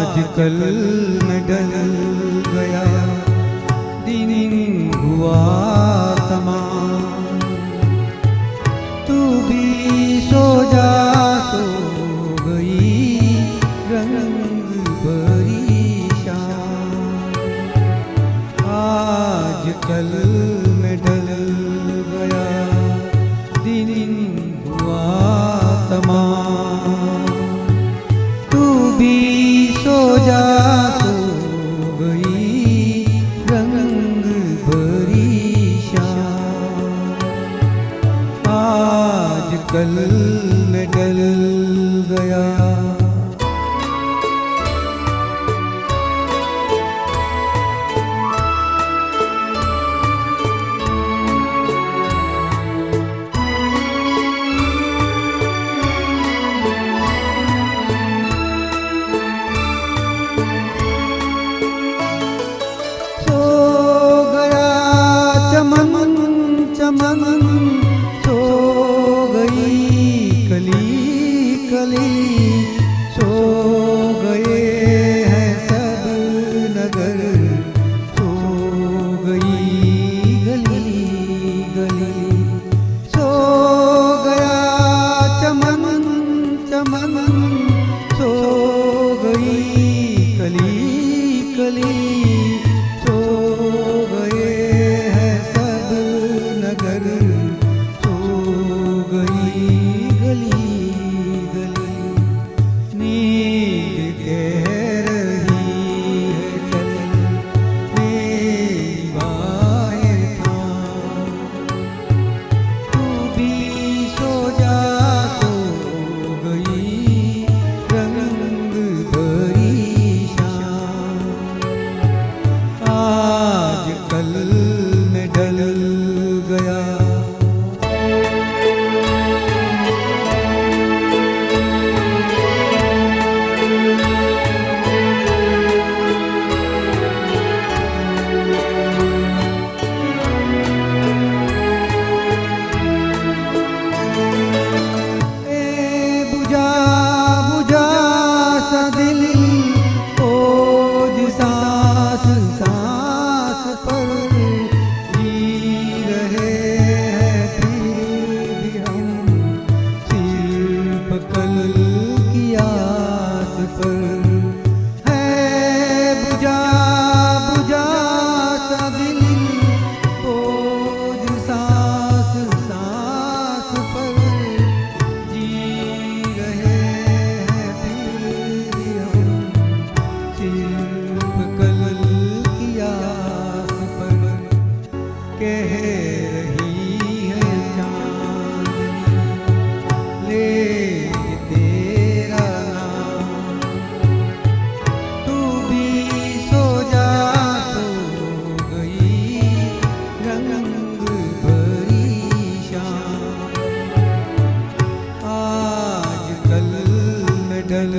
आजकल मैं डल गया, दिन हुआ तमाम, तू भी सो जा, सो गई रंग भरी शाम। आजकल मैं डल गया, दिन हुआ तमाम, तू भी सो जा, सो गई रंग भरी शाम। आजकल मैं डल गया। चमन सो गई कली कली, सो गए हैं सब नगर, सो गई गली गली। सो गया चमन चमन, सो गई कली कली, सो गए हैं सब नगर, सो गई गली गली। नींद कह रही है चल मेरी बाहें थाम, तू भी सो जा, सो गई रंग भरी शाम। आजकल मैं डल गया। बुझा बुझा सा दिल, ओज सांस सांस पर जी रहे हैं फिर भी हम, सिर्फ कल की आस पर। है बुझा बुझा सा दिल, ओज सांस सांस पर जी रहे हैं फिर भी हम, सिर्फ कल की आस पर। कह रही है चांदनी ले तेरा नाम, तू भी सो जा, सो गई रंग भरी शाम। आजकल मैं डल